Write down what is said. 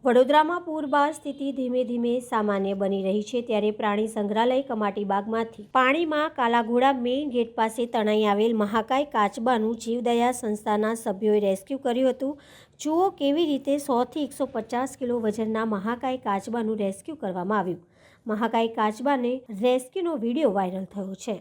વડોદરામાં પૂર બાદ સ્થિતિ ધીમે ધીમે સામાન્ય બની રહી છે, ત્યારે પ્રાણી સંગ્રહાલય કમાટીબાગમાંથી પાણીમાં કાલાઘોડા મેઇન ગેટ પાસે તણાઈ આવેલ મહાકાય કાચબાનું જીવદયા સંસ્થાના સભ્યોએ રેસ્ક્યુ કર્યું હતું। જુઓ કેવી રીતે 100 થી 150 કિલો વજનના મહાકાય કાચબાનું રેસ્ક્યુ કરવામાં આવ્યું। મહાકાય કાચબાને રેસ્ક્યુનો વિડીયો વાયરલ થયો છે।